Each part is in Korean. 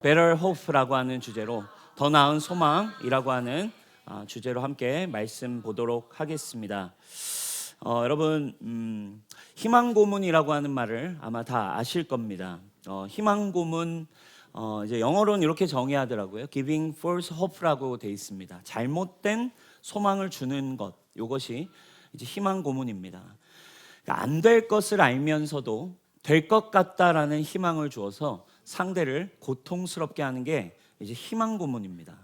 Better Hope라고 하는 주제로 더 나은 소망이라고 하는 주제로 함께 말씀 보도록 하겠습니다. 여러분 희망 고문이라고 하는 말을 아마 다 아실 겁니다. 희망 고문 이제 영어로는 이렇게 정의하더라고요. Giving false hope라고 돼 있습니다. 잘못된 소망을 주는 것, 이것이 이제 희망 고문입니다. 그러니까 안 될 것을 알면서도 될 것 같다라는 희망을 주어서 상대를 고통스럽게 하는 게 이제 희망 고문입니다.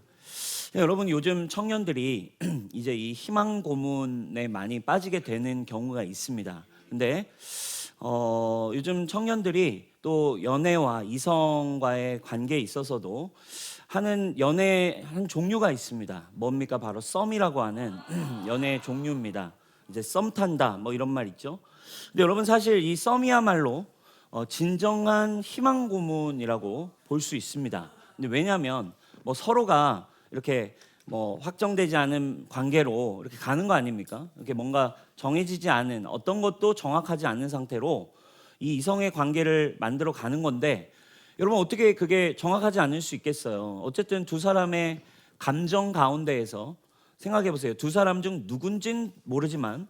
여러분 요즘 청년들이 이제 이 희망 고문에 많이 빠지게 되는 경우가 있습니다. 근데 요즘 청년들이 또 연애와 이성과의 관계에 있어서도 하는 연애 한 종류가 있습니다. 뭡니까? 바로 썸이라고 하는 연애 종류입니다. 이제 썸 탄다 뭐 이런 말 있죠. 근데 여러분 사실 이 썸이야말로 진정한 희망 고문이라고 볼 수 있습니다. 근데 왜냐하면 뭐 서로가 이렇게 뭐 확정되지 않은 관계로 이렇게 가는 거 아닙니까? 이렇게 뭔가 정해지지 않은 어떤 것도 정확하지 않은 상태로 이 이성의 관계를 만들어 가는 건데, 여러분 어떻게 그게 정확하지 않을 수 있겠어요? 어쨌든 두 사람의 감정 가운데에서 생각해 보세요. 두 사람 중 누군진 모르지만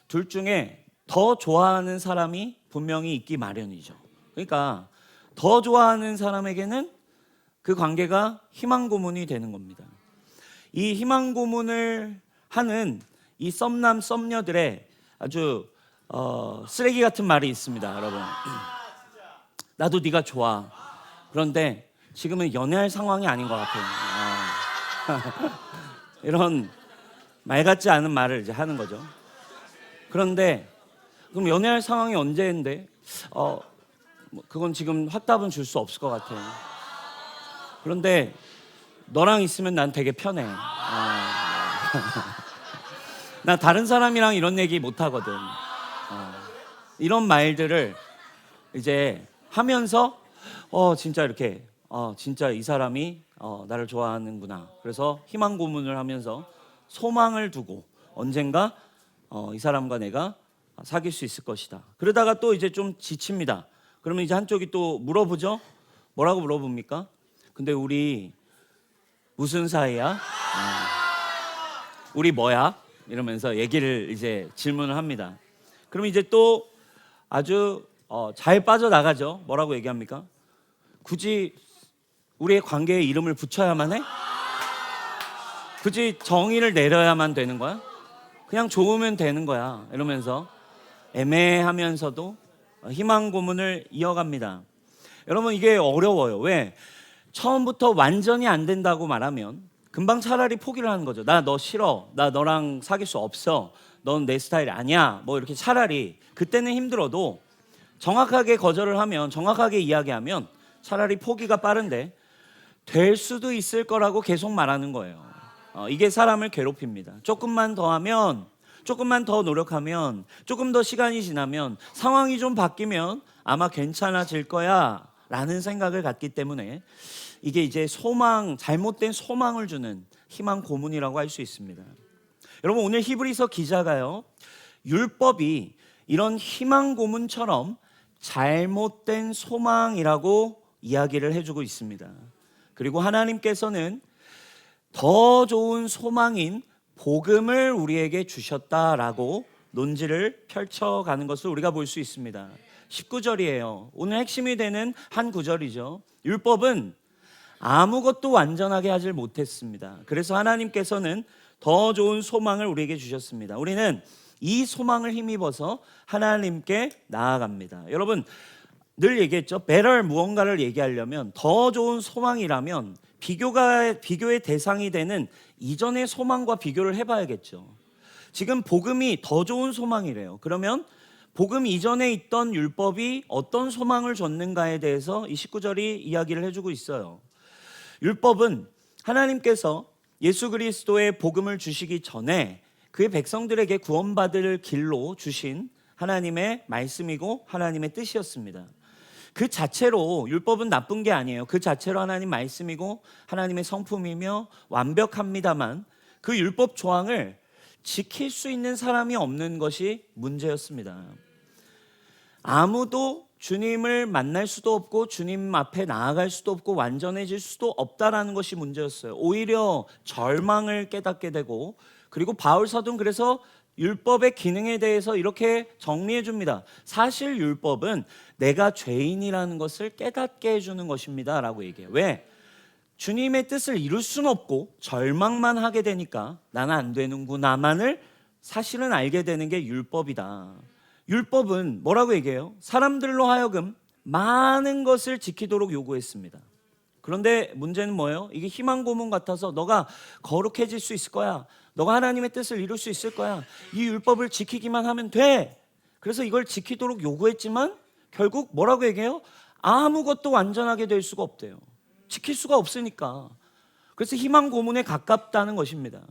둘 중에 더 좋아하는 사람이 분명히 있기 마련이죠. 그러니까 더 좋아하는 사람에게는 그 관계가 희망 고문이 되는 겁니다. 이 희망 고문을 하는 이 썸남 썸녀들의 아주 쓰레기 같은 말이 있습니다, 여러분. 나도 네가 좋아. 그런데 지금은 연애할 상황이 아닌 것 같아요. 이런 말 같지 않은 말을 이제 하는 거죠. 그런데 그럼 연애할 상황이 언제인데? 그건 지금 확답은 줄 수 없을 것 같아요. 그런데 너랑 있으면 난 되게 편해. 나 다른 사람이랑 이런 얘기 못 하거든. 이런 말들을 이제 하면서 진짜 이렇게 진짜 이 사람이 나를 좋아하는구나. 그래서 희망 고문을 하면서 소망을 두고 언젠가 이 사람과 내가 사귈 수 있을 것이다. 그러다가 또 이제 좀 지칩니다. 그러면 이제 한쪽이 또 물어보죠. 뭐라고 물어봅니까? 근데 우리 무슨 사이야? 우리 뭐야? 이러면서 얘기를 이제 질문을 합니다. 그럼 이제 또 아주 잘 빠져나가죠. 뭐라고 얘기합니까? 굳이 우리의 관계에 이름을 붙여야만 해? 굳이 정의를 내려야만 되는 거야? 그냥 좋으면 되는 거야. 이러면서 애매하면서도 희망 고문을 이어갑니다. 여러분 이게 어려워요. 왜? 처음부터 완전히 안 된다고 말하면 금방 차라리 포기를 하는 거죠. 나 너 싫어. 나 너랑 사귈 수 없어. 넌 내 스타일 아니야. 뭐 이렇게 차라리 그때는 힘들어도 정확하게 거절을 하면, 정확하게 이야기하면 차라리 포기가 빠른데 될 수도 있을 거라고 계속 말하는 거예요. 이게 사람을 괴롭힙니다. 조금만 더 하면, 조금만 더 노력하면, 조금 더 시간이 지나면, 상황이 좀 바뀌면 아마 괜찮아질 거야 라는 생각을 갖기 때문에 이게 이제 소망, 잘못된 소망을 주는 희망 고문이라고 할 수 있습니다. 여러분 오늘 히브리서 기자가요, 율법이 이런 희망 고문처럼 잘못된 소망이라고 이야기를 해주고 있습니다. 그리고 하나님께서는 더 좋은 소망인 복음을 우리에게 주셨다라고 논지를 펼쳐가는 것을 우리가 볼 수 있습니다. 19절이에요. 오늘 핵심이 되는 한 구절이죠. 율법은 아무것도 완전하게 하질 못했습니다. 그래서 하나님께서는 더 좋은 소망을 우리에게 주셨습니다. 우리는 이 소망을 힘입어서 하나님께 나아갑니다. 여러분 늘 얘기했죠. better 무언가를 얘기하려면 더 좋은 소망이라면 비교의 대상이 되는 이전의 소망과 비교를 해봐야겠죠. 지금 복음이 더 좋은 소망이래요. 그러면 복음 이전에 있던 율법이 어떤 소망을 줬는가에 대해서 이 19절이 이야기를 해주고 있어요. 율법은 하나님께서 예수 그리스도의 복음을 주시기 전에 그의 백성들에게 구원받을 길로 주신 하나님의 말씀이고 하나님의 뜻이었습니다. 그 자체로 율법은 나쁜 게 아니에요. 그 자체로 하나님 말씀이고 하나님의 성품이며 완벽합니다만 그 율법 조항을 지킬 수 있는 사람이 없는 것이 문제였습니다. 아무도 주님을 만날 수도 없고 주님 앞에 나아갈 수도 없고 완전해질 수도 없다라는 것이 문제였어요. 오히려 절망을 깨닫게 되고, 그리고 바울 사도는 그래서 율법의 기능에 대해서 이렇게 정리해 줍니다. 사실 율법은 내가 죄인이라는 것을 깨닫게 해주는 것입니다 라고 얘기해요. 왜? 주님의 뜻을 이룰 수는 없고 절망만 하게 되니까 나는 안 되는구나만을 사실은 알게 되는 게 율법이다. 율법은 뭐라고 얘기해요? 사람들로 하여금 많은 것을 지키도록 요구했습니다. 그런데 문제는 뭐예요? 이게 희망 고문 같아서 너가 거룩해질 수 있을 거야, 너가 하나님의 뜻을 이룰 수 있을 거야, 이 율법을 지키기만 하면 돼. 그래서 이걸 지키도록 요구했지만 결국 뭐라고 얘기해요? 아무것도 완전하게 될 수가 없대요. 지킬 수가 없으니까. 그래서 희망 고문에 가깝다는 것입니다.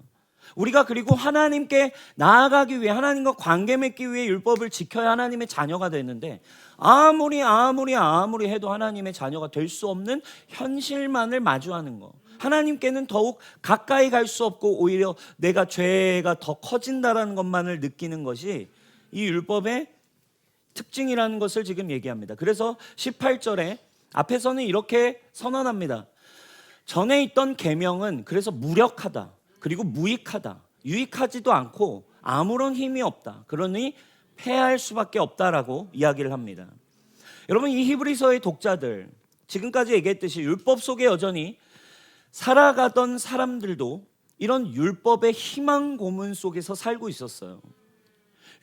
우리가 그리고 하나님께 나아가기 위해, 하나님과 관계 맺기 위해 율법을 지켜야 하나님의 자녀가 되는데, 아무리 해도 하나님의 자녀가 될 수 없는 현실만을 마주하는 거, 하나님께는 더욱 가까이 갈 수 없고 오히려 내가 죄가 더 커진다라는 것만을 느끼는 것이 이 율법의 특징이라는 것을 지금 얘기합니다. 그래서 18절에 앞에서는 이렇게 선언합니다. 전에 있던 계명은 그래서 무력하다, 그리고 무익하다, 유익하지도 않고 아무런 힘이 없다, 그러니 패할 수밖에 없다라고 이야기를 합니다. 여러분, 이 히브리서의 독자들, 지금까지 얘기했듯이 율법 속에 여전히 살아가던 사람들도 이런 율법의 희망 고문 속에서 살고 있었어요.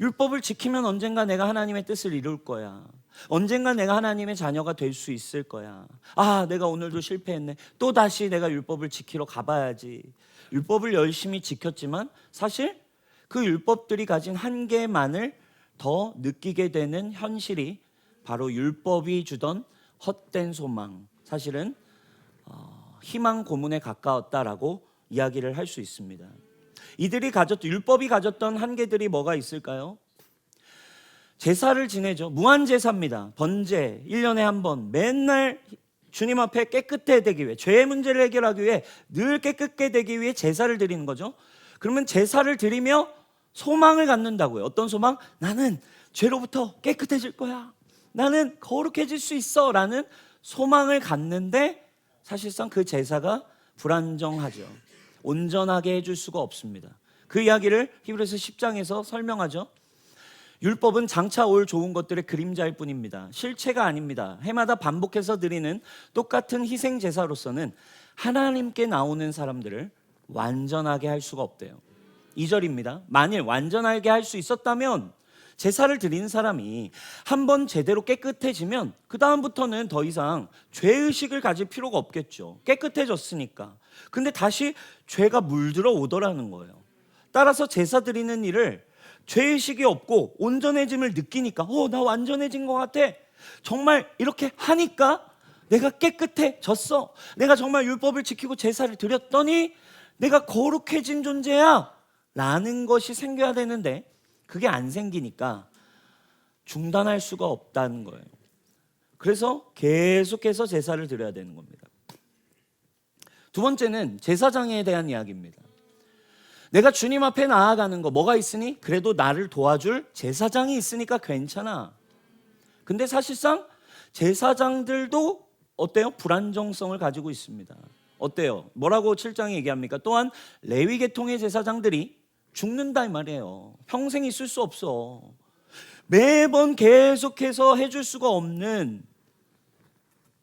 율법을 지키면 언젠가 내가 하나님의 뜻을 이룰 거야, 언젠가 내가 하나님의 자녀가 될 수 있을 거야, 아 내가 오늘도 실패했네, 또 다시 내가 율법을 지키러 가봐야지. 율법을 열심히 지켰지만 사실 그 율법들이 가진 한계만을 더 느끼게 되는 현실이 바로 율법이 주던 헛된 소망, 사실은 희망 고문에 가까웠다라고 이야기를 할 수 있습니다. 이들이 율법이 가졌던 한계들이 뭐가 있을까요? 제사를 지내죠. 무한 제사입니다. 번제 1년에 한 번, 맨날 주님 앞에 깨끗해 되기 위해, 죄의 문제를 해결하기 위해 늘 깨끗게 되기 위해 제사를 드리는 거죠. 그러면 제사를 드리며 소망을 갖는다고요. 어떤 소망? 나는 죄로부터 깨끗해질 거야, 나는 거룩해질 수 있어 라는 소망을 갖는데 사실상 그 제사가 불안정하죠. 온전하게 해줄 수가 없습니다. 그 이야기를 히브리서 10장에서 설명하죠. 율법은 장차 올 좋은 것들의 그림자일 뿐입니다. 실체가 아닙니다. 해마다 반복해서 드리는 똑같은 희생 제사로서는 하나님께 나오는 사람들을 완전하게 할 수가 없대요. 2절입니다. 만일 완전하게 할 수 있었다면 제사를 드리는 사람이 한번 제대로 깨끗해지면 그 다음부터는 더 이상 죄의식을 가질 필요가 없겠죠. 깨끗해졌으니까. 근데 다시 죄가 물들어 오더라는 거예요. 따라서 제사 드리는 일을 죄의식이 없고 온전해짐을 느끼니까 나 완전해진 것 같아, 정말 이렇게 하니까 내가 깨끗해졌어, 내가 정말 율법을 지키고 제사를 드렸더니 내가 거룩해진 존재야 라는 것이 생겨야 되는데 그게 안 생기니까 중단할 수가 없다는 거예요. 그래서 계속해서 제사를 드려야 되는 겁니다. 두 번째는 제사장에 대한 이야기입니다. 내가 주님 앞에 나아가는 거 뭐가 있으니? 그래도 나를 도와줄 제사장이 있으니까 괜찮아. 근데 사실상 제사장들도 어때요? 불안정성을 가지고 있습니다. 어때요? 뭐라고 7장에 얘기합니까? 또한 레위 계통의 제사장들이 죽는다 이 말이에요. 평생 있을 수 없어. 매번 계속해서 해줄 수가 없는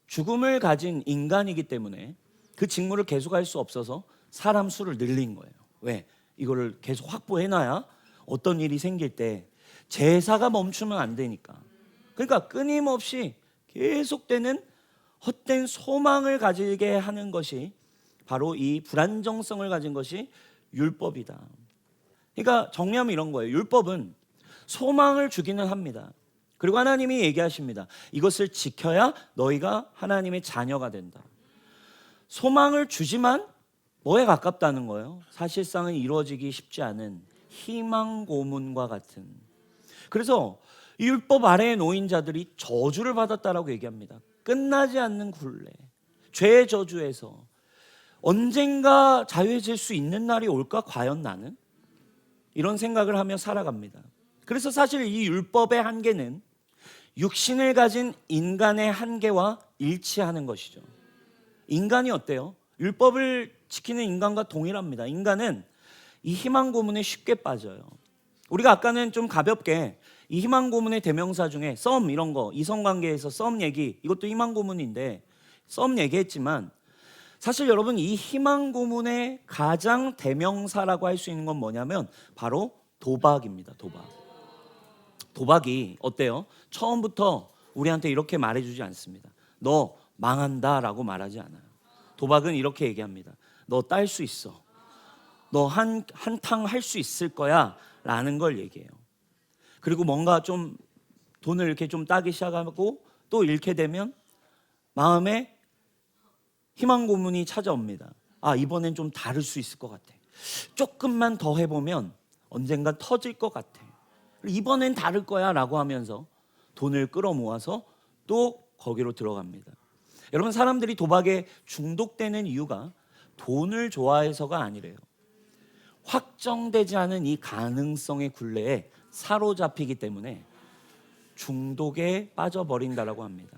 죽음을 가진 인간이기 때문에 그 직무를 계속할 수 없어서 사람 수를 늘린 거예요. 왜? 이거를 계속 확보해놔야 어떤 일이 생길 때 제사가 멈추면 안 되니까. 그러니까 끊임없이 계속되는 헛된 소망을 가지게 하는 것이 바로 이 불안정성을 가진 것이 율법이다. 그러니까 정리하면 이런 거예요. 율법은 소망을 주기는 합니다. 그리고 하나님이 얘기하십니다. 이것을 지켜야 너희가 하나님의 자녀가 된다. 소망을 주지만 뭐에 가깝다는 거예요? 사실상은 이루어지기 쉽지 않은 희망 고문과 같은. 그래서 이 율법 아래에 놓인 자들이 저주를 받았다라고 얘기합니다. 끝나지 않는 굴레, 죄의 저주에서 언젠가 자유해질 수 있는 날이 올까? 과연 나는? 이런 생각을 하며 살아갑니다. 그래서 사실 이 율법의 한계는 육신을 가진 인간의 한계와 일치하는 것이죠. 인간이 어때요? 율법을 지키는 인간과 동일합니다. 인간은 이 희망 고문에 쉽게 빠져요. 우리가 아까는 좀 가볍게 이 희망 고문의 대명사 중에 썸 이런 거, 이성관계에서 썸 얘기, 이것도 희망 고문인데 썸 얘기했지만, 사실 여러분 이 희망 고문의 가장 대명사라고 할 수 있는 건 뭐냐면 바로 도박입니다. 도박이 어때요? 처음부터 우리한테 이렇게 말해주지 않습니다. 너 망한다라고 말하지 않아요. 도박은 이렇게 얘기합니다. 너 딸 수 있어. 너 한탕 할 수 있을 거야 라는 걸 얘기해요. 그리고 뭔가 좀 돈을 이렇게 좀 따기 시작하고 또 잃게 되면 마음에 희망 고문이 찾아옵니다. 아, 이번엔 좀 다를 수 있을 것 같아. 조금만 더 해보면 언젠가 터질 것 같아. 이번엔 다를 거야 라고 하면서 돈을 끌어모아서 또 거기로 들어갑니다. 여러분, 사람들이 도박에 중독되는 이유가 돈을 좋아해서가 아니래요. 확정되지 않은 이 가능성의 굴레에 사로잡히기 때문에 중독에 빠져버린다라고 합니다.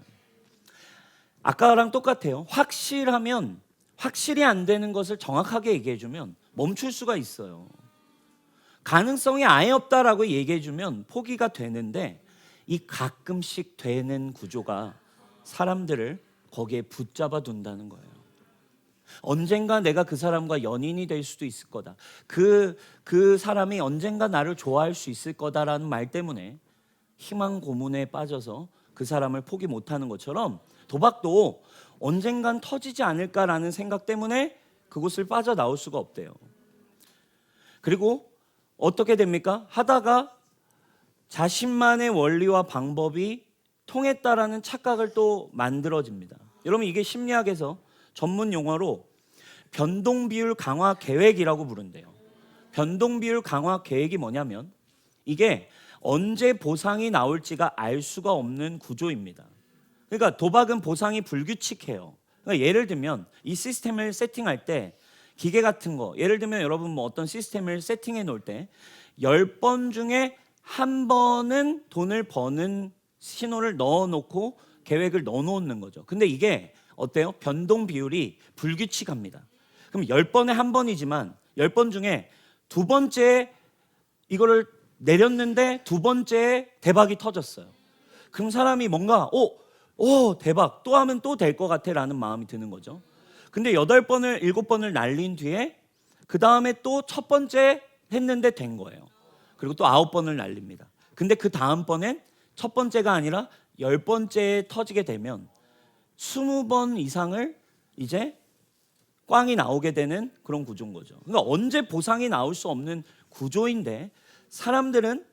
아까랑 똑같아요. 확실하면 확실히 안 되는 것을 정확하게 얘기해주면 멈출 수가 있어요. 가능성이 아예 없다라고 얘기해주면 포기가 되는데, 이 가끔씩 되는 구조가 사람들을 거기에 붙잡아 둔다는 거예요. 언젠가 내가 그 사람과 연인이 될 수도 있을 거다. 그 사람이 언젠가 나를 좋아할 수 있을 거다라는 말 때문에 희망 고문에 빠져서 그 사람을 포기 못하는 것처럼 도박도 언젠간 터지지 않을까라는 생각 때문에 그곳을 빠져나올 수가 없대요. 그리고 어떻게 됩니까? 하다가 자신만의 원리와 방법이 통했다라는 착각을 또 만들어집니다. 여러분, 이게 심리학에서 전문 용어로 변동 비율 강화 계획이라고 부른대요. 변동 비율 강화 계획이 뭐냐면 이게 언제 보상이 나올지가 알 수가 없는 구조입니다. 그러니까 도박은 보상이 불규칙해요. 그러니까 예를 들면 이 시스템을 세팅할 때 기계 같은 거, 예를 들면 여러분 뭐 어떤 시스템을 세팅해 놓을 때 10번 중에 한 번은 돈을 버는 신호를 넣어놓고 계획을 넣어놓는 거죠. 근데 이게 어때요? 변동 비율이 불규칙합니다. 그럼 10번에 한 번이지만 10번 중에 두 번째 이거를 내렸는데 두 번째에 대박이 터졌어요. 그럼 사람이 뭔가 대박, 또 하면 또 될 것 같아 라는 마음이 드는 거죠. 근데 8번을 7번을 날린 뒤에 그 다음에 또 첫 번째 했는데 된 거예요. 그리고 또 9번을 날립니다. 근데 그 다음번엔 첫 번째가 아니라 10번째에 터지게 되면 20번 이상을 이제 꽝이 나오게 되는 그런 구조인 거죠. 그러니까 언제 보상이 나올 수 없는 구조인데 사람들은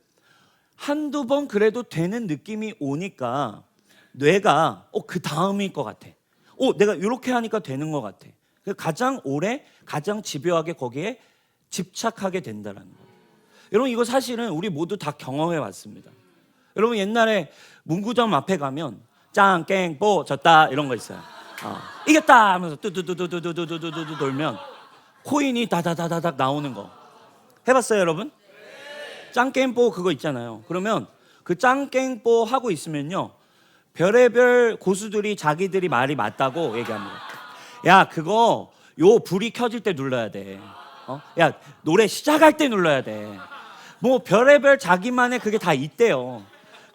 한두 번 그래도 되는 느낌이 오니까 뇌가 그 다음일 것 같아. 내가 이렇게 하니까 되는 것 같아. 가장 오래, 가장 집요하게 거기에 집착하게 된다는 거예요. 여러분, 이거 사실은 우리 모두 다 경험해 왔습니다. 여러분, 옛날에 문구점 앞에 가면 짱깽뽀 졌다 이런 거 있어요. 이겼다 하면서 뚜두두두두두두두두 돌면 코인이 다다다다닥 나오는 거 해봤어요, 여러분? 짱깽뽀 그거 있잖아요. 그러면 그 짱깽뽀 하고 있으면요, 별의별 고수들이 자기들이 말이 맞다고 얘기합니다. 야, 그거 요 불이 켜질 때 눌러야 돼. 야, 노래 시작할 때 눌러야 돼. 뭐 별의별 자기만의 그게 다 있대요.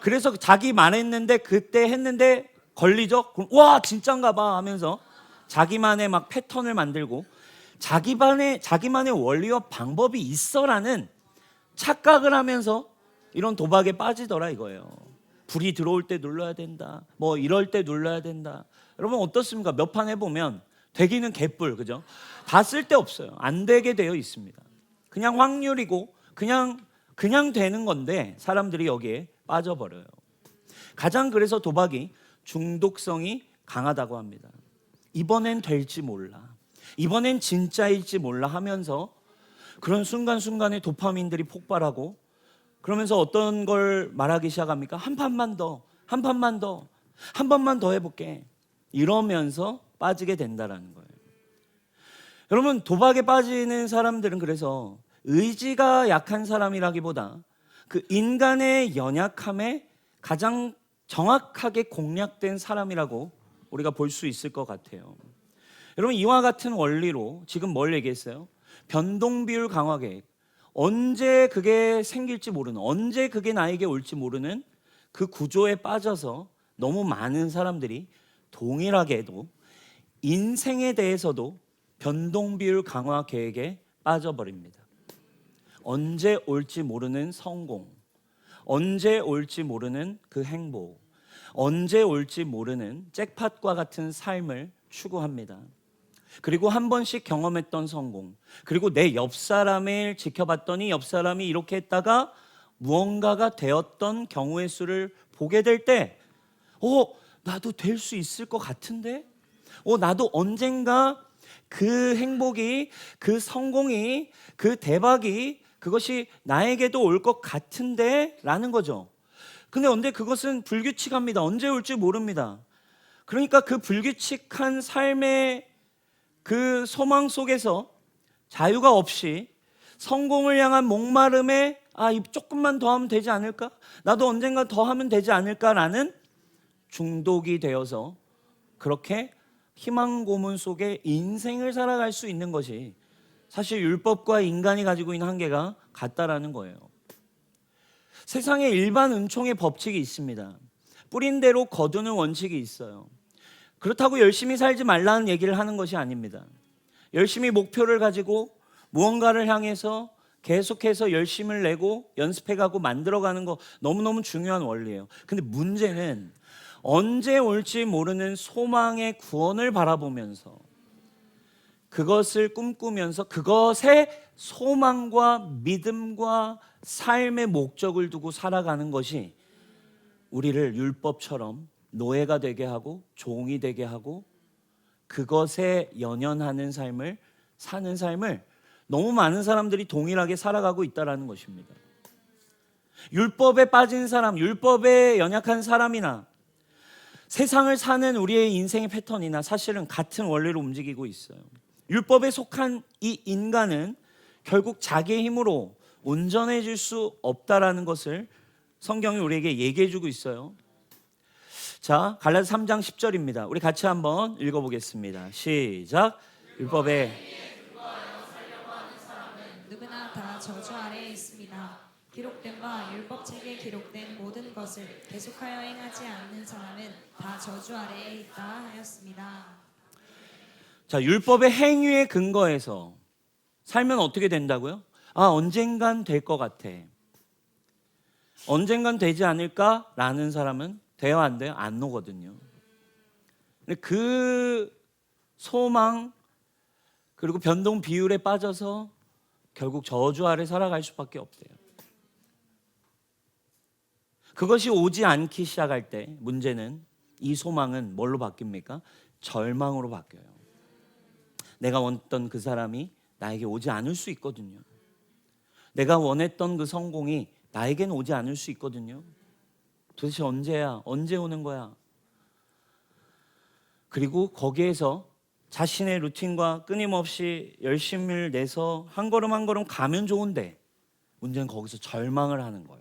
그래서 자기 말했는데 그때 했는데 걸리죠? 그럼 와, 진짠가 봐 하면서 자기만의 막 패턴을 만들고 자기만의 원리와 방법이 있어라는 착각을 하면서 이런 도박에 빠지더라 이거예요. 불이 들어올 때 눌러야 된다, 뭐 이럴 때 눌러야 된다. 여러분 어떻습니까? 몇 판 해보면 되기는 개뿔, 그죠? 다 쓸데없어요. 안 되게 되어 있습니다. 그냥 확률이고 그냥 되는 건데 사람들이 여기에 빠져버려요. 가장 그래서 도박이 중독성이 강하다고 합니다. 이번엔 될지 몰라, 이번엔 진짜일지 몰라 하면서 그런 순간순간에 도파민들이 폭발하고, 그러면서 어떤 걸 말하기 시작합니까? 한 판만 더, 한 판만 더, 한 번만 더 해볼게, 이러면서 빠지게 된다라는 거예요. 여러분, 도박에 빠지는 사람들은 그래서 의지가 약한 사람이라기보다 그 인간의 연약함에 가장 정확하게 공략된 사람이라고 우리가 볼 수 있을 것 같아요. 여러분, 이와 같은 원리로 지금 뭘 얘기했어요? 변동 비율 강화 계획. 언제 그게 생길지 모르는, 언제 그게 나에게 올지 모르는 그 구조에 빠져서 너무 많은 사람들이 동일하게도 인생에 대해서도 변동 비율 강화 계획에 빠져버립니다. 언제 올지 모르는 성공, 언제 올지 모르는 그 행복, 언제 올지 모르는 잭팟과 같은 삶을 추구합니다. 그리고 한 번씩 경험했던 성공, 그리고 내 옆 사람을 지켜봤더니 옆 사람이 이렇게 했다가 무언가가 되었던 경우의 수를 보게 될 때, 나도 될 수 있을 것 같은데? 나도 언젠가 그 행복이, 그 성공이, 그 대박이, 그것이 나에게도 올 것 같은데? 라는 거죠. 근데 그것은 불규칙합니다. 언제 올지 모릅니다. 그러니까 그 불규칙한 삶의 그 소망 속에서 자유가 없이 성공을 향한 목마름에 조금만 더 하면 되지 않을까? 나도 언젠가 더 하면 되지 않을까라는 중독이 되어서 그렇게 희망 고문 속에 인생을 살아갈 수 있는 것이 사실 율법과 인간이 가지고 있는 한계가 같다라는 거예요. 세상에 일반 은총의 법칙이 있습니다. 뿌린 대로 거두는 원칙이 있어요. 그렇다고 열심히 살지 말라는 얘기를 하는 것이 아닙니다. 열심히 목표를 가지고 무언가를 향해서 계속해서 열심을 내고 연습해가고 만들어가는 거 너무너무 중요한 원리예요. 근데 문제는 언제 올지 모르는 소망의 구원을 바라보면서 그것을 꿈꾸면서 그것에 소망과 믿음과 삶의 목적을 두고 살아가는 것이 우리를 율법처럼 노예가 되게 하고 종이 되게 하고 그것에 연연하는 삶을 사는 삶을 너무 많은 사람들이 동일하게 살아가고 있다는 것입니다. 율법에 빠진 사람, 율법에 연약한 사람이나 세상을 사는 우리의 인생의 패턴이나 사실은 같은 원리로 움직이고 있어요. 율법에 속한 이 인간은 결국 자기의 힘으로 온전해질 수 없다라는 것을 성경이 우리에게 얘기해주고 있어요. 자, 갈라디아서 3장 10절입니다. 우리 같이 한번 읽어보겠습니다. 시작. 율법에 누구나 다 저주 아래에 있습니다. 기록된 바 율법책에 기록된 모든 것을 계속하여 행하지 않는 사람은 다 저주 아래에 있다 하였습니다. 자, 율법의 행위에 근거해서 살면 어떻게 된다고요? 언젠간 될 것 같아. 언젠간 되지 않을까라는 사람은 돼요, 안 돼요? 안 오거든요. 그 소망 그리고 변동 비율에 빠져서 결국 저주 아래 살아갈 수밖에 없대요. 그것이 오지 않기 시작할 때 문제는 이 소망은 뭘로 바뀝니까? 절망으로 바뀌어요. 내가 원했던 그 사람이 나에게 오지 않을 수 있거든요. 내가 원했던 그 성공이 나에겐 오지 않을 수 있거든요. 도대체 언제야? 언제 오는 거야? 그리고 거기에서 자신의 루틴과 끊임없이 열심을 내서 한 걸음 한 걸음 가면 좋은데 문제는 거기서 절망을 하는 거예요.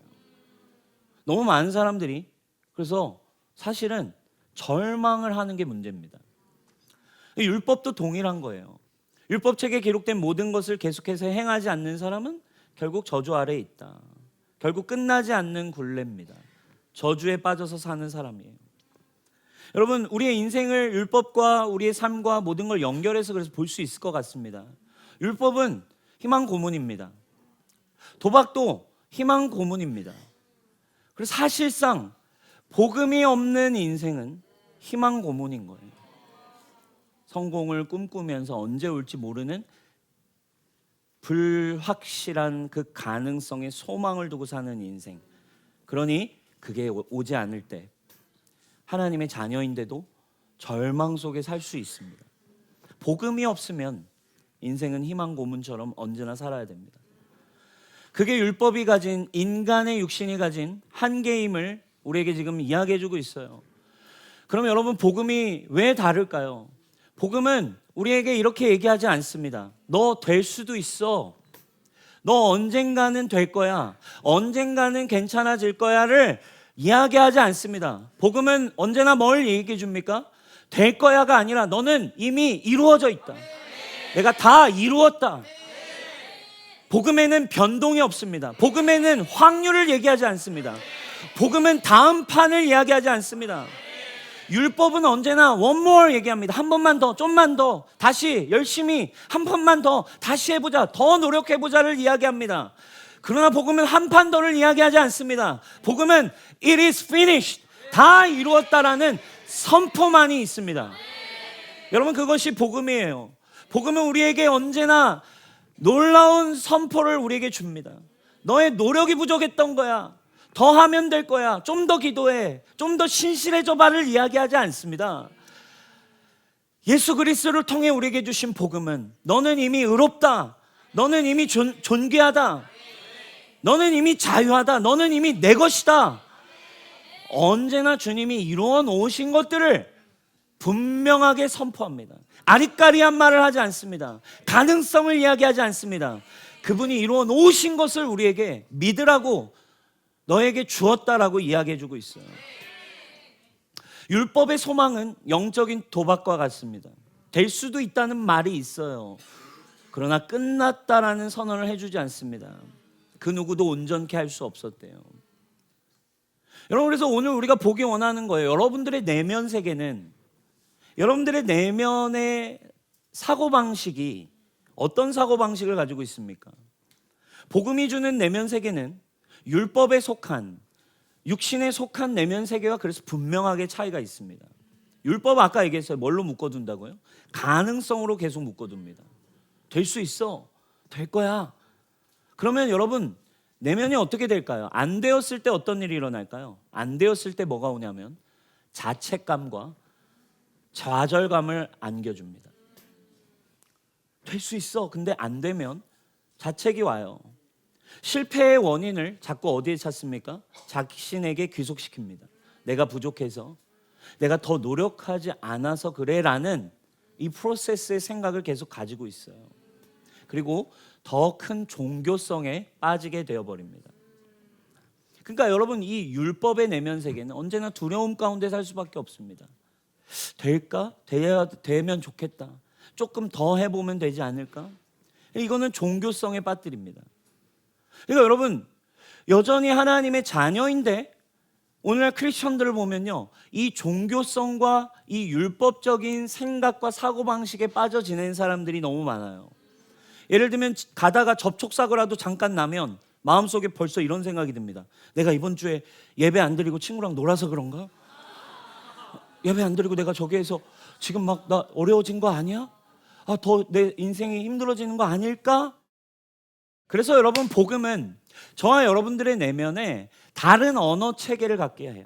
너무 많은 사람들이 그래서 사실은 절망을 하는 게 문제입니다. 율법도 동일한 거예요. 율법책에 기록된 모든 것을 계속해서 행하지 않는 사람은 결국 저주 아래에 있다. 결국 끝나지 않는 굴레입니다. 저주에 빠져서 사는 사람이에요. 여러분, 우리의 인생을 율법과 우리의 삶과 모든 걸 연결해서 그래서 볼 수 있을 것 같습니다. 율법은 희망 고문입니다. 도박도 희망 고문입니다. 그래서 사실상 복음이 없는 인생은 희망 고문인 거예요. 성공을 꿈꾸면서 언제 올지 모르는 불확실한 그 가능성에 소망을 두고 사는 인생. 그러니 그게 오지 않을 때 하나님의 자녀인데도 절망 속에 살 수 있습니다. 복음이 없으면 인생은 희망 고문처럼 언제나 살아야 됩니다. 그게 율법이 가진, 인간의 육신이 가진 한계임을 우리에게 지금 이야기해주고 있어요. 그럼 여러분, 복음이 왜 다를까요? 복음은 우리에게 이렇게 얘기하지 않습니다. 너 될 수도 있어. 너 언젠가는 될 거야. 언젠가는 괜찮아질 거야를 이야기하지 않습니다. 복음은 언제나 뭘 얘기해 줍니까? 될 거야가 아니라 너는 이미 이루어져 있다. 내가 다 이루었다. 복음에는 변동이 없습니다. 복음에는 확률을 얘기하지 않습니다. 복음은 다음 판을 이야기하지 않습니다. 율법은 언제나 one more 얘기합니다. 한 번만 더, 좀만 더, 다시 열심히 한 번만 더, 다시 해보자, 더 노력해보자를 이야기합니다. 그러나 복음은 한 판 더를 이야기하지 않습니다. 복음은 it is finished, 다 이루었다라는 선포만이 있습니다. 여러분, 그것이 복음이에요. 복음은 우리에게 언제나 놀라운 선포를 우리에게 줍니다. 너의 노력이 부족했던 거야, 더 하면 될 거야, 좀 더 기도해, 좀 더 신실해져 봐를 이야기하지 않습니다. 예수 그리스도를 통해 우리에게 주신 복음은 너는 이미 의롭다, 너는 이미 존귀하다, 너는 이미 자유하다, 너는 이미 내 것이다. 언제나 주님이 이루어 놓으신 것들을 분명하게 선포합니다. 아리까리한 말을 하지 않습니다. 가능성을 이야기하지 않습니다. 그분이 이루어 놓으신 것을 우리에게 믿으라고, 너에게 주었다라고 이야기해주고 있어요. 율법의 소망은 영적인 도박과 같습니다. 될 수도 있다는 말이 있어요. 그러나 끝났다라는 선언을 해주지 않습니다. 그 누구도 온전케 할 수 없었대요. 여러분, 그래서 오늘 우리가 보기 원하는 거예요. 여러분들의 내면 세계는, 여러분들의 내면의 사고방식이 어떤 사고방식을 가지고 있습니까? 복음이 주는 내면 세계는 율법에 속한, 육신에 속한 내면 세계와 그래서 분명하게 차이가 있습니다. 율법 아까 얘기했어요. 뭘로 묶어둔다고요? 가능성으로 계속 묶어둡니다. 될 수 있어, 될 거야. 그러면 여러분, 내면이 어떻게 될까요? 안 되었을 때 어떤 일이 일어날까요? 안 되었을 때 뭐가 오냐면 자책감과 좌절감을 안겨줍니다. 될 수 있어, 근데 안 되면 자책이 와요. 실패의 원인을 자꾸 어디에 찾습니까? 자신에게 귀속시킵니다. 내가 부족해서, 내가 더 노력하지 않아서 그래라는 이 프로세스의 생각을 계속 가지고 있어요. 그리고 더 큰 종교성에 빠지게 되어버립니다. 그러니까 여러분, 이 율법의 내면 세계는 언제나 두려움 가운데 살 수밖에 없습니다. 될까? 되면 좋겠다. 조금 더 해보면 되지 않을까? 이거는 종교성에 빠뜨립니다. 그러니까 여러분, 여전히 하나님의 자녀인데 오늘날 크리스천들을 보면요, 이 종교성과 이 율법적인 생각과 사고방식에 빠져 지내는 사람들이 너무 많아요. 예를 들면 가다가 접촉사고라도 잠깐 나면 마음속에 벌써 이런 생각이 듭니다. 내가 이번 주에 예배 안 드리고 친구랑 놀아서 그런가? 예배 안 드리고 내가 저기에서 지금 막 나 어려워진 거 아니야? 더 내 인생이 힘들어지는 거 아닐까? 그래서 여러분, 복음은 저와 여러분들의 내면에 다른 언어 체계를 갖게 해요.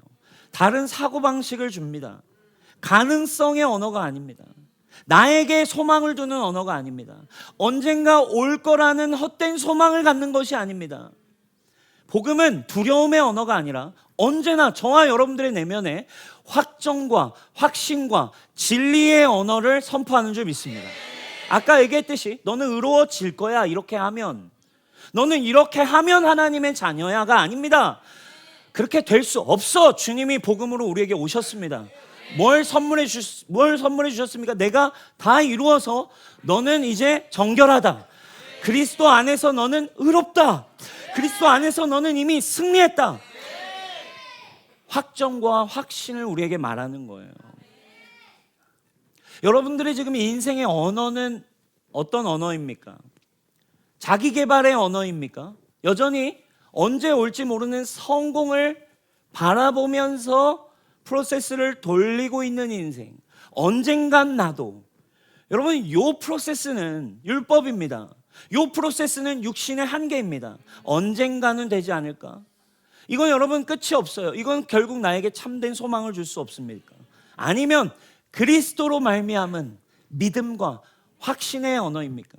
다른 사고방식을 줍니다. 가능성의 언어가 아닙니다. 나에게 소망을 두는 언어가 아닙니다. 언젠가 올 거라는 헛된 소망을 갖는 것이 아닙니다. 복음은 두려움의 언어가 아니라 언제나 저와 여러분들의 내면에 확정과 확신과 진리의 언어를 선포하는 줄 믿습니다. 아까 얘기했듯이 너는 의로워질 거야, 이렇게 하면, 너는 이렇게 하면 하나님의 자녀야가 아닙니다. 그렇게 될 수 없어. 주님이 복음으로 우리에게 오셨습니다. 뭘 선물해 주셨습니까? 내가 다 이루어서 너는 이제 정결하다. 그리스도 안에서 너는 의롭다. 그리스도 안에서 너는 이미 승리했다. 확정과 확신을 우리에게 말하는 거예요. 여러분들의 지금 인생의 언어는 어떤 언어입니까? 자기 개발의 언어입니까? 여전히 언제 올지 모르는 성공을 바라보면서 프로세스를 돌리고 있는 인생, 언젠간 나도. 여러분, 이 프로세스는 율법입니다. 이 프로세스는 육신의 한계입니다. 언젠가는 되지 않을까? 이건 여러분 끝이 없어요. 이건 결국 나에게 참된 소망을 줄 수 없습니까? 아니면 그리스도로 말미암은 믿음과 확신의 언어입니까?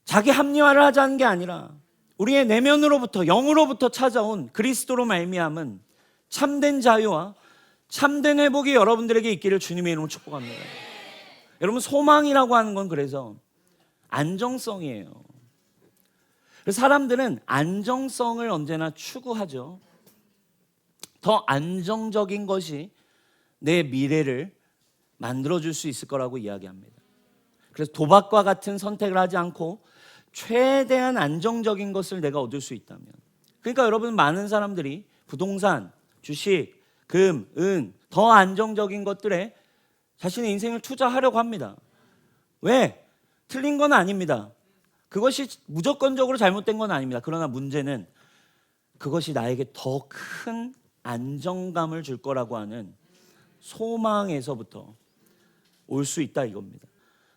자기 합리화를 하자는 게 아니라 우리의 내면으로부터, 영으로부터 찾아온 그리스도로 말미암은 참된 자유와 참된 회복이 여러분들에게 있기를 주님의 이름으로 축복합니다. 여러분, 소망이라고 하는 건 그래서 안정성이에요. 그래서 사람들은 안정성을 언제나 추구하죠. 더 안정적인 것이 내 미래를 만들어줄 수 있을 거라고 이야기합니다. 그래서 도박과 같은 선택을 하지 않고 최대한 안정적인 것을 내가 얻을 수 있다면, 그러니까 여러분, 많은 사람들이 부동산, 주식, 금, 은, 더 안정적인 것들에 자신의 인생을 투자하려고 합니다. 왜? 틀린 건 아닙니다. 그것이 무조건적으로 잘못된 건 아닙니다. 그러나 문제는 그것이 나에게 더 큰 안정감을 줄 거라고 하는 소망에서부터 올 수 있다 이겁니다.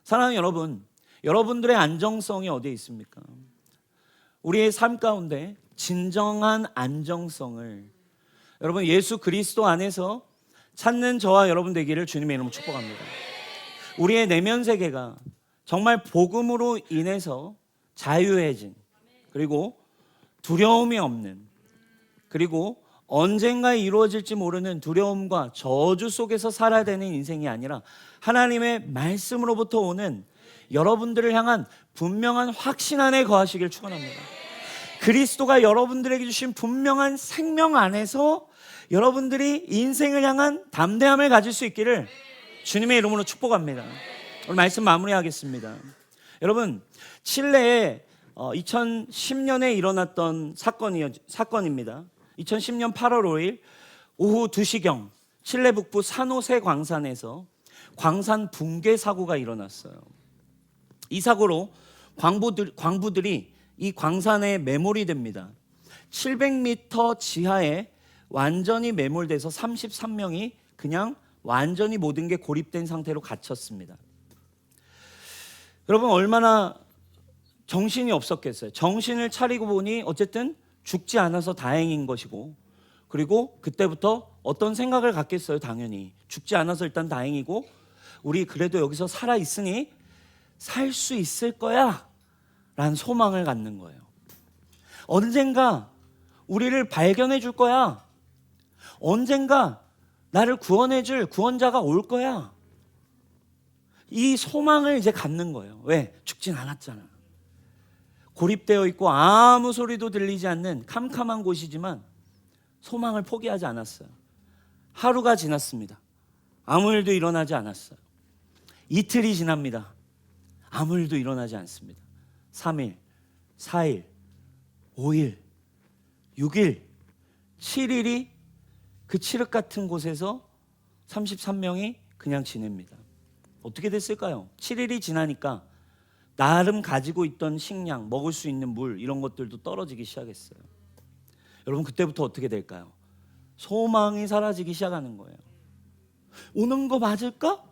사랑하는 여러분, 여러분들의 안정성이 어디에 있습니까? 우리의 삶 가운데 진정한 안정성을 여러분 예수 그리스도 안에서 찾는 저와 여러분 되기를 주님의 이름으로 축복합니다. 우리의 내면 세계가 정말 복음으로 인해서 자유해진, 그리고 두려움이 없는, 그리고 언젠가 이루어질지 모르는 두려움과 저주 속에서 살아야 되는 인생이 아니라 하나님의 말씀으로부터 오는 여러분들을 향한 분명한 확신 안에 거하시길 축원합니다. 그리스도가 여러분들에게 주신 분명한 생명 안에서 여러분들이 인생을 향한 담대함을 가질 수 있기를 주님의 이름으로 축복합니다. 오늘 말씀 마무리하겠습니다. 여러분, 칠레에 2010년에 일어났던 사건입니다. 2010년 8월 5일 오후 2시경 칠레 북부 산호세 광산에서 광산 붕괴 사고가 일어났어요. 이 사고로 광부들이 이 광산에 매몰이 됩니다. 700m 지하에 완전히 매몰돼서 33명이 그냥 완전히 모든 게 고립된 상태로 갇혔습니다. 여러분, 얼마나 정신이 없었겠어요. 정신을 차리고 보니 어쨌든 죽지 않아서 다행인 것이고, 그리고 그때부터 어떤 생각을 갖겠어요. 당연히 죽지 않아서 일단 다행이고, 우리 그래도 여기서 살아있으니 살 수 있을 거야 라는 소망을 갖는 거예요. 언젠가 우리를 발견해 줄 거야. 언젠가 나를 구원해 줄 구원자가 올 거야. 이 소망을 이제 갖는 거예요. 왜? 죽진 않았잖아. 고립되어 있고 아무 소리도 들리지 않는 캄캄한 곳이지만 소망을 포기하지 않았어요. 하루가 지났습니다. 아무 일도 일어나지 않았어요. 이틀이 지납니다. 아무 일도 일어나지 않습니다. 3일, 4일, 5일, 6일, 7일이 그 칠흑 같은 곳에서 33명이 그냥 지냅니다. 어떻게 됐을까요? 7일이 지나니까 나름 가지고 있던 식량, 먹을 수 있는 물, 이런 것들도 떨어지기 시작했어요. 여러분, 그때부터 어떻게 될까요? 소망이 사라지기 시작하는 거예요. 오는 거 맞을까?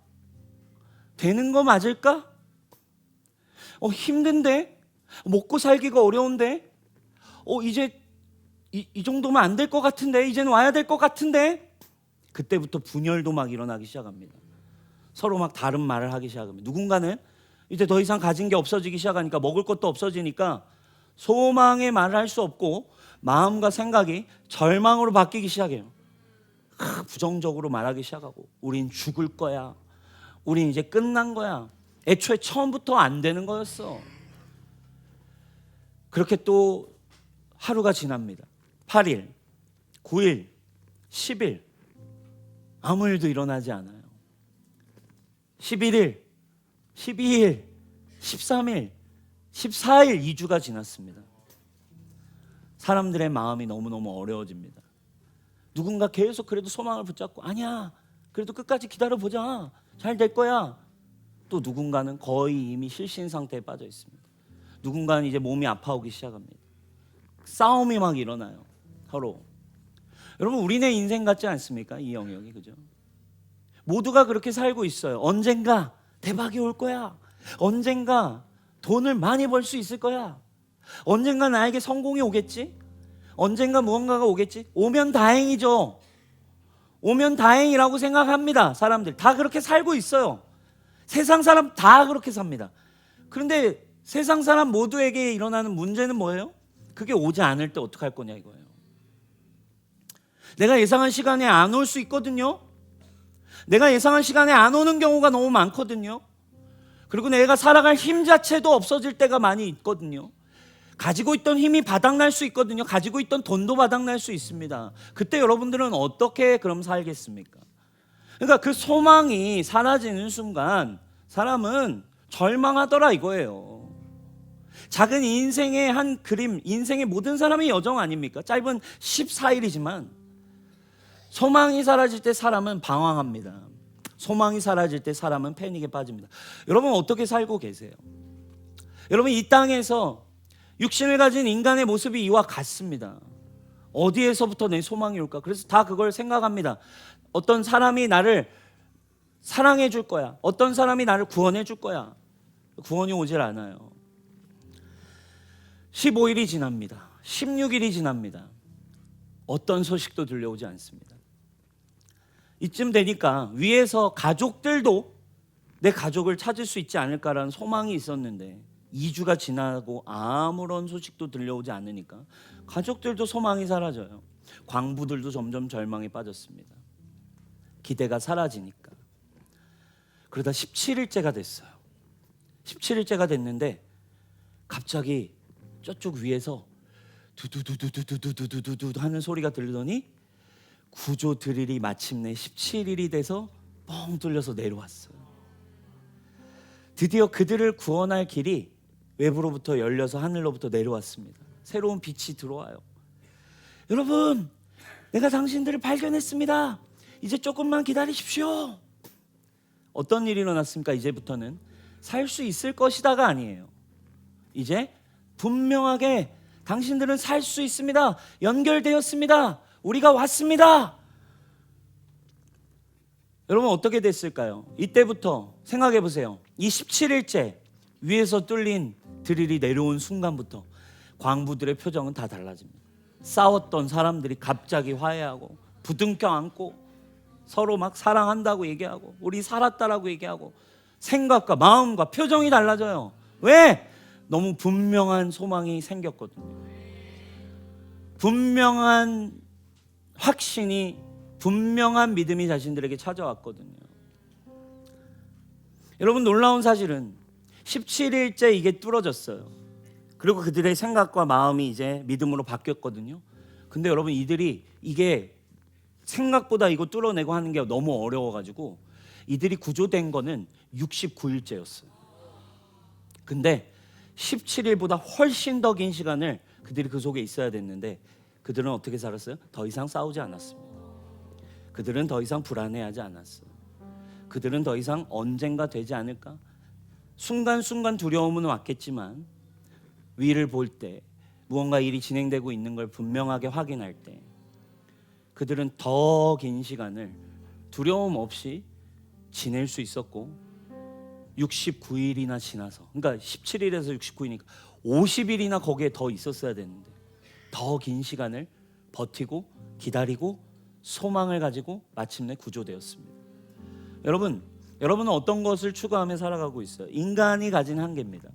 되는 거 맞을까? 힘든데? 먹고 살기가 어려운데? 이제 이 정도면 안 될 것 같은데? 이제는 와야 될 것 같은데? 그때부터 분열도 막 일어나기 시작합니다. 서로 막 다른 말을 하기 시작합니다. 누군가는 이제 더 이상 가진 게 없어지기 시작하니까, 먹을 것도 없어지니까 소망의 말을 할 수 없고 마음과 생각이 절망으로 바뀌기 시작해요. 부정적으로 말하기 시작하고, 우린 죽을 거야, 우린 이제 끝난 거야. 애초에 처음부터 안 되는 거였어. 그렇게 또 하루가 지납니다. 8일, 9일, 10일, 아무 일도 일어나지 않아요. 11일, 12일, 13일, 14일, 2주가 지났습니다. 사람들의 마음이 너무너무 어려워집니다. 누군가 계속 그래도 소망을 붙잡고, 아니야, 그래도 끝까지 기다려보자, 잘 될 거야. 또 누군가는 거의 이미 실신 상태에 빠져 있습니다. 누군가는 이제 몸이 아파오기 시작합니다. 싸움이 막 일어나요, 서로. 여러분, 우리네 인생 같지 않습니까? 이 영역이, 그죠? 모두가 그렇게 살고 있어요. 언젠가 대박이 올 거야. 언젠가 돈을 많이 벌 수 있을 거야. 언젠가 나에게 성공이 오겠지. 언젠가 무언가가 오겠지. 오면 다행이죠. 오면 다행이라고 생각합니다. 사람들 다 그렇게 살고 있어요. 세상 사람 다 그렇게 삽니다. 그런데 세상 사람 모두에게 일어나는 문제는 뭐예요? 그게 오지 않을 때 어떡할 거냐 이거예요. 내가 예상한 시간에 안 올 수 있거든요. 내가 예상한 시간에 안 오는 경우가 너무 많거든요. 그리고 내가 살아갈 힘 자체도 없어질 때가 많이 있거든요. 가지고 있던 힘이 바닥날 수 있거든요. 가지고 있던 돈도 바닥날 수 있습니다. 그때 여러분들은 어떻게 그럼 살겠습니까? 그러니까 그 소망이 사라지는 순간 사람은 절망하더라 이거예요. 작은 인생의 한 그림, 인생의 모든 사람의 여정 아닙니까? 짧은 14일이지만 소망이 사라질 때 사람은 방황합니다. 소망이 사라질 때 사람은 패닉에 빠집니다. 여러분 어떻게 살고 계세요? 여러분 이 땅에서 육신을 가진 인간의 모습이 이와 같습니다. 어디에서부터 내 소망이 올까? 그래서 다 그걸 생각합니다. 어떤 사람이 나를 사랑해 줄 거야. 어떤 사람이 나를 구원해 줄 거야. 구원이 오질 않아요. 15일이 지납니다. 16일이 지납니다. 어떤 소식도 들려오지 않습니다. 이쯤 되니까 위에서 가족들도 내 가족을 찾을 수 있지 않을까라는 소망이 있었는데 2주가 지나고 아무런 소식도 들려오지 않으니까 가족들도 소망이 사라져요. 광부들도 점점 절망에 빠졌습니다. 기대가 사라지니까. 그러다 17일째가 됐어요. 17일째가 됐는데 갑자기 저쪽 위에서 두두두두두두두두두 하는 소리가 들리더니 구조 드릴이 마침내 17일이 돼서 뻥 뚫려서 내려왔어요. 드디어 그들을 구원할 길이 외부로부터 열려서 하늘로부터 내려왔습니다. 새로운 빛이 들어와요. 여러분, 내가 당신들을 발견했습니다. 이제 조금만 기다리십시오. 어떤 일이 일어났습니까? 이제부터는 살 수 있을 것이다가 아니에요. 이제 분명하게 당신들은 살 수 있습니다. 연결되었습니다. 우리가 왔습니다. 여러분 어떻게 됐을까요? 이때부터 생각해 보세요. 이 17일째 위에서 뚫린 드릴이 내려온 순간부터 광부들의 표정은 다 달라집니다. 싸웠던 사람들이 갑자기 화해하고 부둥켜 안고 서로 막 사랑한다고 얘기하고 우리 살았다라고 얘기하고 생각과 마음과 표정이 달라져요. 왜? 너무 분명한 소망이 생겼거든요. 분명한 확신이, 분명한 믿음이 자신들에게 찾아왔거든요. 여러분 놀라운 사실은 17일째 이게 뚫어졌어요. 그리고 그들의 생각과 마음이 이제 믿음으로 바뀌었거든요. 근데 여러분 이들이 이게 생각보다 이거 뚫어내고 하는 게 너무 어려워가지고 이들이 구조된 거는 69일째였어요. 근데 17일보다 훨씬 더 긴 시간을 그들이 그 속에 있어야 됐는데 그들은 어떻게 살았어요? 더 이상 싸우지 않았습니다. 그들은 더 이상 불안해하지 않았어요. 그들은 더 이상 언젠가 되지 않을까? 순간순간 두려움은 왔겠지만 위를 볼 때 무언가 일이 진행되고 있는 걸 분명하게 확인할 때 그들은 더 긴 시간을 두려움 없이 지낼 수 있었고 69일이나 지나서 그러니까 17일에서 69일이니까 50일이나 거기에 더 있었어야 되는데 더 긴 시간을 버티고 기다리고 소망을 가지고 마침내 구조되었습니다. 여러분은 어떤 것을 추구하며 살아가고 있어요? 인간이 가진 한계입니다.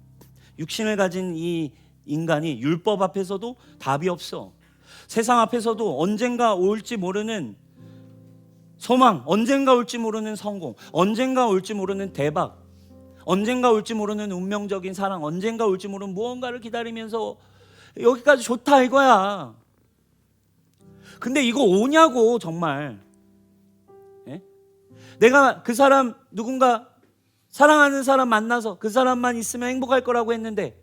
육신을 가진 이 인간이 율법 앞에서도 답이 없어. 세상 앞에서도 언젠가 올지 모르는 소망, 언젠가 올지 모르는 성공, 언젠가 올지 모르는 대박, 언젠가 올지 모르는 운명적인 사랑, 언젠가 올지 모르는 무언가를 기다리면서 여기까지 좋다 이거야. 근데 이거 오냐고 정말. 예? 내가 그 사람 누군가 사랑하는 사람 만나서 그 사람만 있으면 행복할 거라고 했는데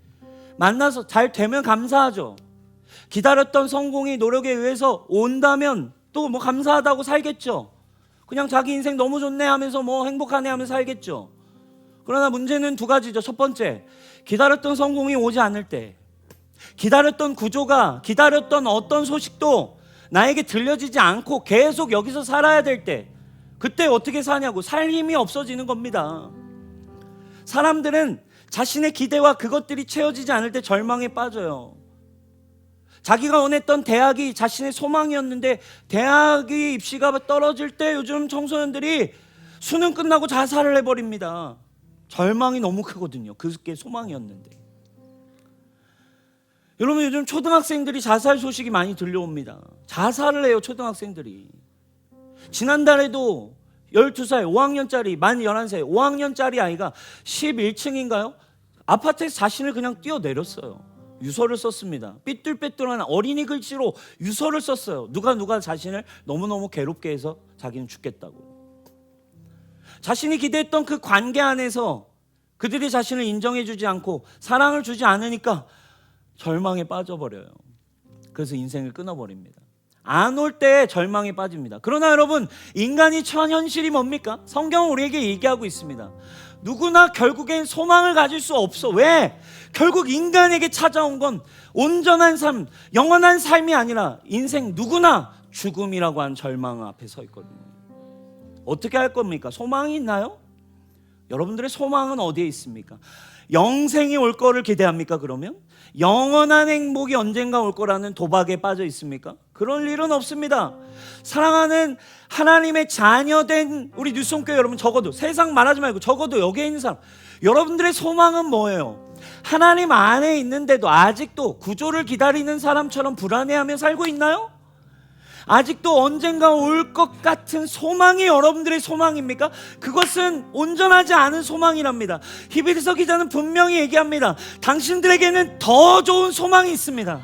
만나서 잘 되면 감사하죠. 기다렸던 성공이 노력에 의해서 온다면 또 뭐 감사하다고 살겠죠. 그냥 자기 인생 너무 좋네 하면서 뭐 행복하네 하면서 살겠죠. 그러나 문제는 두 가지죠. 첫 번째, 기다렸던 성공이 오지 않을 때, 기다렸던 구조가, 기다렸던 어떤 소식도 나에게 들려지지 않고 계속 여기서 살아야 될 때, 그때 어떻게 사냐고. 살 힘이 없어지는 겁니다. 사람들은 자신의 기대와 그것들이 채워지지 않을 때 절망에 빠져요. 자기가 원했던 대학이 자신의 소망이었는데 대학의 입시가 떨어질 때 요즘 청소년들이 수능 끝나고 자살을 해버립니다. 절망이 너무 크거든요. 그게 소망이었는데. 여러분 요즘 초등학생들이 자살 소식이 많이 들려옵니다. 자살을 해요, 초등학생들이. 지난달에도 12살 5학년짜리 만 11살 5학년짜리 아이가 11층인가요? 아파트에서 자신을 그냥 뛰어내렸어요. 유서를 썼습니다. 삐뚤빼뚤한 어린이 글씨로 유서를 썼어요. 누가 자신을 너무너무 괴롭게 해서 자기는 죽겠다고. 자신이 기대했던 그 관계 안에서 그들이 자신을 인정해주지 않고 사랑을 주지 않으니까 절망에 빠져버려요. 그래서 인생을 끊어버립니다. 안 올 때 절망에 빠집니다. 그러나 여러분, 인간이 처한 현실이 뭡니까? 성경은 우리에게 얘기하고 있습니다. 누구나 결국엔 소망을 가질 수 없어. 왜? 결국 인간에게 찾아온 건 온전한 삶, 영원한 삶이 아니라 인생 누구나 죽음이라고 한 절망 앞에 서 있거든요. 어떻게 할 겁니까? 소망이 있나요? 여러분들의 소망은 어디에 있습니까? 영생이 올 거를 기대합니까? 그러면 영원한 행복이 언젠가 올 거라는 도박에 빠져 있습니까? 그럴 일은 없습니다. 사랑하는 하나님의 자녀된 우리 뉴스홈교회 여러분, 적어도 세상 말하지 말고 적어도 여기에 있는 사람, 여러분들의 소망은 뭐예요? 하나님 안에 있는데도 아직도 구조를 기다리는 사람처럼 불안해하며 살고 있나요? 아직도 언젠가 올 것 같은 소망이 여러분들의 소망입니까? 그것은 온전하지 않은 소망이랍니다. 히브리서 기자는 분명히 얘기합니다. 당신들에게는 더 좋은 소망이 있습니다.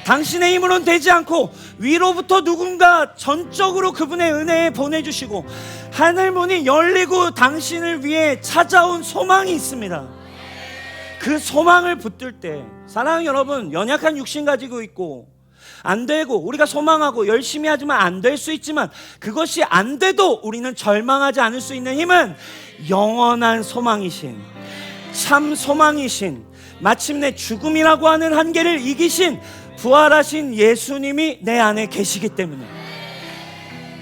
당신의 힘으로는 되지 않고 위로부터 누군가 전적으로 그분의 은혜에 보내주시고 하늘 문이 열리고 당신을 위해 찾아온 소망이 있습니다. 그 소망을 붙들 때, 사랑하는 여러분, 연약한 육신 가지고 있고 안 되고 우리가 소망하고 열심히 하지만 안 될 수 있지만, 그것이 안 돼도 우리는 절망하지 않을 수 있는 힘은 영원한 소망이신, 참 소망이신, 마침내 죽음이라고 하는 한계를 이기신 부활하신 예수님이 내 안에 계시기 때문에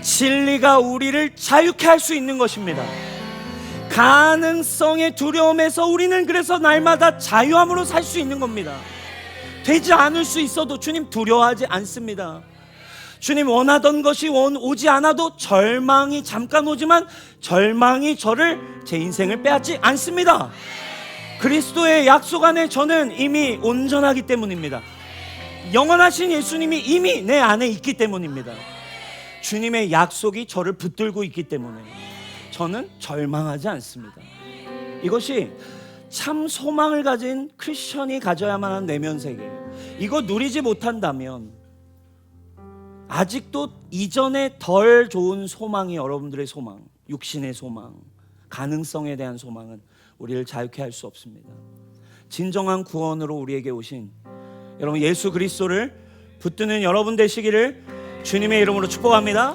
진리가 우리를 자유케 할 수 있는 것입니다. 가능성의 두려움에서 우리는 그래서 날마다 자유함으로 살 수 있는 겁니다. 되지 않을 수 있어도 주님 두려워하지 않습니다. 주님 원하던 것이 오지 않아도 절망이 잠깐 오지만 절망이 저를, 제 인생을 빼앗지 않습니다. 그리스도의 약속 안에 저는 이미 온전하기 때문입니다. 영원하신 예수님이 이미 내 안에 있기 때문입니다. 주님의 약속이 저를 붙들고 있기 때문에 저는 절망하지 않습니다. 이것이 참 소망을 가진 크리스천이 가져야만 하는 내면 세계예요. 이거 누리지 못한다면 아직도 이전에 덜 좋은 소망이, 여러분들의 소망, 육신의 소망, 가능성에 대한 소망은 우리를 자유케 할 수 없습니다. 진정한 구원으로 우리에게 오신 여러분 예수 그리스도를 붙드는 여러분 되시기를 주님의 이름으로 축복합니다.